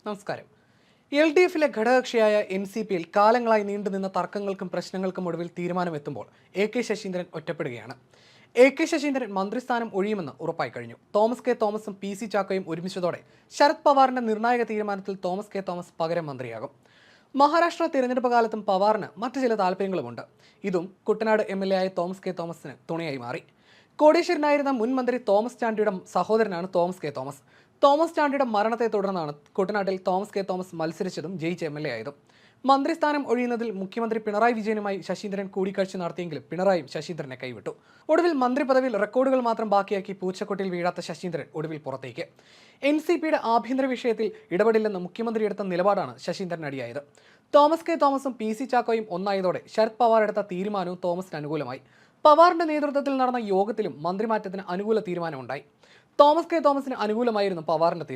നമസ്കാരം. LDFിലെ ഘടകകക്ഷിയായ NCPയിൽ കാലങ്ങളായി നീണ്ടുനിന്ന തർക്കങ്ങൾക്കും പ്രശ്നങ്ങൾക്കും ഒടുവിൽ തീരുമാനമെത്തുമ്പോൾ AK ശശീന്ദ്രൻ ഒറ്റപ്പെടുകയാണ്. AK ശശീന്ദ്രൻ മന്ത്രിസ്ഥാനം ഒഴിയുമെന്ന് ഉറപ്പായി കഴിഞ്ഞു. തോമസ് കെ തോമസും PC ചാക്കോയും ഒരുമിച്ചതോടെ ശരത് പവാറിന്റെ നിർണായക തീരുമാനത്തിൽ തോമസ് കെ തോമസ് പകരം മന്ത്രിയാകും. മഹാരാഷ്ട്ര തിരഞ്ഞെടുപ്പ് കാലത്തും പവാറിന് മറ്റു ചില താല്പര്യങ്ങളുമുണ്ട്. ഇതും കുട്ടനാട് MLA ആയ തോമസ് കെ തോമസിന് തുണയായി മാറി. കോടീശ്വരനായിരുന്ന മുൻ മന്ത്രി തോമസ് ചാണ്ടിയുടെ സഹോദരനാണ് തോമസ് കെ തോമസ്. തോമസ് ചാണ്ടിയുടെ മരണത്തെ തുടർന്നാണ് കുട്ടനാട്ടിൽ തോമസ് കെ തോമസ് മത്സരിച്ചതും ജയിച്ച MLA ആയതും. മന്ത്രിസ്ഥാനം ഒഴിയുന്നതിൽ മുഖ്യമന്ത്രി പിണറായി വിജയനുമായി ശശീന്ദ്രൻ കൂടിക്കാഴ്ച നടത്തിയെങ്കിലും പിണറായിയും ശശീന്ദ്രനെ കൈവിട്ടു. ഒടുവിൽ മന്ത്രി പദവിയിൽ റെക്കോർഡുകൾ മാത്രം ബാക്കിയാക്കി പൂച്ചക്കൊട്ടിയിൽ വീഴാത്ത ശശീന്ദ്രൻ ഒടുവിൽ പുറത്തേക്ക്. NCPയുടെ ആഭ്യന്തര വിഷയത്തിൽ ഇടപെടില്ലെന്ന് മുഖ്യമന്ത്രി എടുത്ത നിലപാടാണ് ശശീന്ദ്രൻ അടിയായത്. തോമസ് കെ തോമസും PC ചാക്കോയും ഒന്നായതോടെ ശരത് പവാർ എടുത്ത തീരുമാനവും തോമസിന് അനുകൂലമായി. പവാറിന്റെ നേതൃത്വത്തിൽ നടന്ന യോഗത്തിലും മന്ത്രിമാറ്റത്തിന് അനുകൂല തീരുമാനമുണ്ടായി. തോമസ് കെ തോമസിന് അനുകൂലമായിരുന്നു പവാറിന്റെ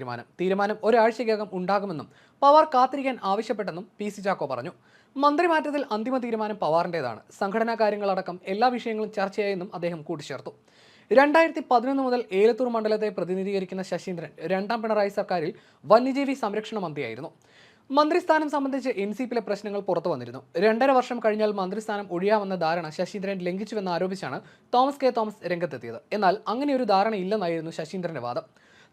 തീരുമാനം ഒരാഴ്ചയ്ക്കകം ഉണ്ടാകുമെന്നും പവാർ കാത്തിരിക്കാൻ ആവശ്യപ്പെട്ടെന്നും PC ചാക്കോ പറഞ്ഞു. മന്ത്രിമാറ്റത്തിൽ അന്തിമ തീരുമാനം പവാറിൻ്റെതാണ്. സംഘടനാ കാര്യങ്ങളടക്കം എല്ലാ വിഷയങ്ങളും ചർച്ചയായെന്നും അദ്ദേഹം കൂട്ടിച്ചേർത്തു. 2011 മുതൽ ഏലത്തൂർ മണ്ഡലത്തെ പ്രതിനിധീകരിക്കുന്ന ശശീന്ദ്രൻ രണ്ടാം പിണറായി സർക്കാരിൽ വന്യജീവി സംരക്ഷണ മന്ത്രിയായിരുന്നു. മന്ത്രിസ്ഥാനം സംബന്ധിച്ച് NCPയിലെ പ്രശ്നങ്ങൾ പുറത്തു വന്നിരുന്നു. 2.5 വർഷം കഴിഞ്ഞാൽ മന്ത്രിസ്ഥാനം ഒഴിയാമെന്ന ധാരണ ശശീന്ദ്രൻ ലംഘിച്ചുവെന്ന് ആരോപിച്ചാണ് തോമസ് കെ തോമസ് രംഗത്തെത്തിയത്. എന്നാൽ അങ്ങനെയൊരു ധാരണയില്ലെന്നായിരുന്നു ശശീന്ദ്രന്റെ വാദം.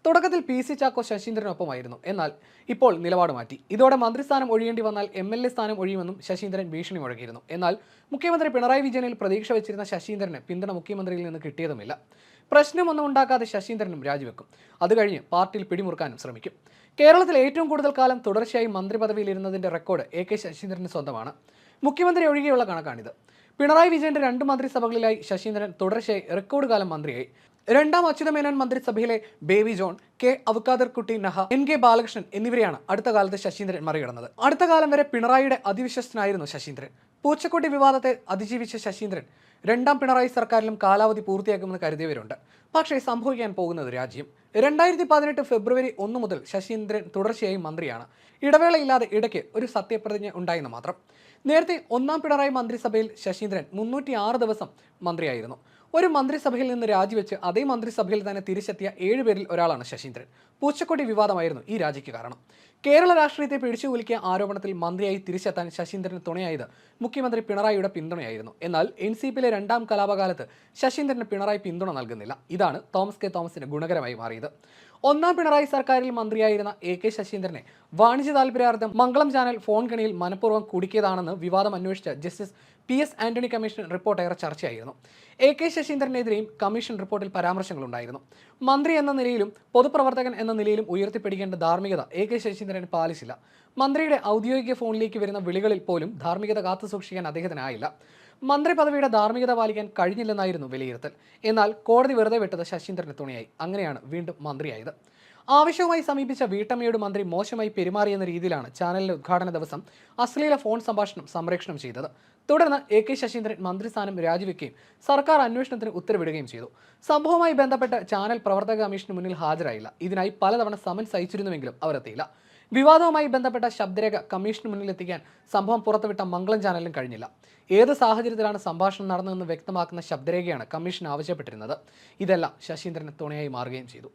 തുടക്കത്തിൽ PC ചാക്കോ ശശീന്ദ്രനൊപ്പമായിരുന്നു. എന്നാൽ ഇപ്പോൾ നിലപാട് മാറ്റി. ഇതോടെ മന്ത്രിസ്ഥാനം ഒഴിയേണ്ടി വന്നാൽ MLA സ്ഥാനം ഒഴിയുമെന്നും ശശീന്ദ്രൻ ഭീഷണി മുഴക്കിയിരുന്നു. എന്നാൽ മുഖ്യമന്ത്രി പിണറായി വിജയനിൽ പ്രതീക്ഷ വെച്ചിരുന്ന ശശീന്ദ്രന് പിന്തുണ മുഖ്യമന്ത്രിയിൽ നിന്ന് കിട്ടിയതുമില്ല. പ്രശ്നമൊന്നും ഉണ്ടാക്കാതെ ശശീന്ദ്രനും രാജിവെക്കും. അത് കഴിഞ്ഞ് പാർട്ടിയിൽ പിടിമുറുക്കാനും ശ്രമിക്കും. കേരളത്തിൽ ഏറ്റവും കൂടുതൽ കാലം തുടർച്ചയായി മന്ത്രിപദവിയിലിരുന്നതിന്റെ റെക്കോർഡ് AK ശശീന്ദ്രന് സ്വന്തമാണ്. മുഖ്യമന്ത്രി ഒഴികെയുള്ള കണക്കാണിത്. പിണറായി വിജയന്റെ 2 മന്ത്രിസഭകളിലായി ശശീന്ദ്രൻ തുടർച്ചയായി റെക്കോർഡ് കാലം മന്ത്രിയായി. രണ്ടാം അച്യുതമേനോൻ മന്ത്രിസഭയിലെ ബേബി ജോൺ, K അവക്കാദർ കുട്ടി നഹ, NK ബാലകൃഷ്ണൻ എന്നിവരെയാണ് അടുത്ത കാലത്ത് ശശീന്ദ്രൻ മറികടന്നത്. അടുത്ത കാലം വരെ പിണറായിയുടെ അതിവിശ്വസ്തനായിരുന്നു ശശീന്ദ്രൻ. പൂച്ചക്കൊട്ടി വിവാദത്തെ അതിജീവിച്ച ശശീന്ദ്രൻ രണ്ടാം പിണറായി സർക്കാരിലും കാലാവധി പൂർത്തിയാക്കുമെന്ന് കരുതിയവരുണ്ട്. പക്ഷേ സംഭവിക്കാൻ പോകുന്നത് രാജ്യം. 2018 ഫെബ്രുവരി 1 മുതൽ ശശീന്ദ്രൻ തുടർച്ചയായി മന്ത്രിയാണ്. ഇടവേളയില്ലാതെ ഇടയ്ക്ക് ഒരു സത്യപ്രതിജ്ഞ ഉണ്ടായെന്ന് മാത്രം. നേരത്തെ ഒന്നാം പിണറായി മന്ത്രിസഭയിൽ ശശീന്ദ്രൻ 306 ദിവസം മന്ത്രിയായിരുന്നു. ഒരു മന്ത്രിസഭയിൽ നിന്ന് രാജിവെച്ച് അതേ മന്ത്രിസഭയിൽ തന്നെ തിരിച്ചെത്തിയ 7 പേരിൽ ഒരാളാണ് ശശീന്ദ്രൻ. പൂച്ചക്കൊടി വിവാദമായിരുന്നു ഈ രാജിക്ക് കാരണം. കേരള രാഷ്ട്രീയത്തെ പിടിച്ചുകുലുക്കിയ ആരോപണത്തിൽ മന്ത്രിയായി തിരിച്ചെത്താൻ ശശീന്ദ്രന് തുണയായത് മുഖ്യമന്ത്രി പിണറായിയുടെ പിന്തുണയായിരുന്നു. എന്നാൽ NCPയിലെ രണ്ടാം കലാപകാലത്ത് ശശീന്ദ്രന് പിണറായി പിന്തുണ നൽകുന്നില്ല. ഇതാണ് തോമസ് കെ തോമസിന് ഗുണകരമായി മാറിയത്. ഒന്നാം പിണറായി സർക്കാരിൽ മന്ത്രിയായിരുന്ന AK ശശീന്ദ്രനെ വാണിജ്യ താൽപര്യാർത്ഥം മംഗളം ചാനൽ ഫോൺ കണിയിൽ മനഃപൂർവ്വം കുടുക്കിയതാണെന്ന് വിവാദം അന്വേഷിച്ച justice PS Antony commission report ഏറെ ചർച്ചയായിരുന്നു. AK ശശീന്ദ്രനെതിരെയും കമ്മീഷൻ റിപ്പോർട്ടിൽ പരാമർശങ്ങളുണ്ടായിരുന്നു. മന്ത്രി എന്ന നിലയിലും പൊതുപ്രവർത്തകൻ എന്ന നിലയിലും ഉയർത്തിപ്പിടിക്കേണ്ട ധാർമ്മികത AK ശശീന്ദ്രൻ പാലിച്ചില്ല. മന്ത്രിയുടെ ഔദ്യോഗിക ഫോണിലേക്ക് വരുന്ന വിളികളിൽ പോലും ധാർമ്മികത കാത്തുസൂക്ഷിക്കാൻ അദ്ദേഹത്തിനായില്ല. മന്ത്രി പദവിയുടെ ധാർമ്മികത പാലിക്കാൻ കഴിഞ്ഞില്ലെന്നായിരുന്നു വിലയിരുത്തൽ. എന്നാൽ കോടതി വെറുതെ വിട്ടത് ശശീന്ദ്രന് തുണയായി. അങ്ങനെയാണ് വീണ്ടും മന്ത്രിയായത്. ആവശ്യവുമായി സമീപിച്ച വീട്ടമ്മയോട് മന്ത്രി മോശമായി പെരുമാറിയെന്ന രീതിയിലാണ് ചാനലിന്റെ ഉദ്ഘാടന ദിവസം അശ്ലീല ഫോൺ സംഭാഷണം സംപ്രേഷണം ചെയ്തത്. തുടർന്ന് AK ശശീന്ദ്രൻ മന്ത്രിസ്ഥാനം രാജിവെക്കുകയും സർക്കാർ അന്വേഷണത്തിന് ഉത്തരവിടുകയും ചെയ്തു. സംഭവവുമായി ബന്ധപ്പെട്ട് ചാനൽ പ്രവർത്തക കമ്മീഷന് മുന്നിൽ ഹാജരായില്ല. ഇതിനായി പലതവണ സമൻസ് അയച്ചിരുന്നുവെങ്കിലും അവരെത്തിയില്ല. വിവാദവുമായി ബന്ധപ്പെട്ട ശബ്ദരേഖ കമ്മീഷന് മുന്നിലെത്തിക്കാൻ സംഭവം പുറത്തുവിട്ട മംഗളം ചാനലിനും കഴിഞ്ഞില്ല. ഏത് സാഹചര്യത്തിലാണ് സംഭാഷണം നടന്നതെന്ന് വ്യക്തമാക്കുന്ന ശബ്ദരേഖയാണ് കമ്മീഷൻ ആവശ്യപ്പെട്ടിരുന്നത്. ഇതെല്ലാം ശശീന്ദ്രന് തുണയായി മാറുകയും ചെയ്തു.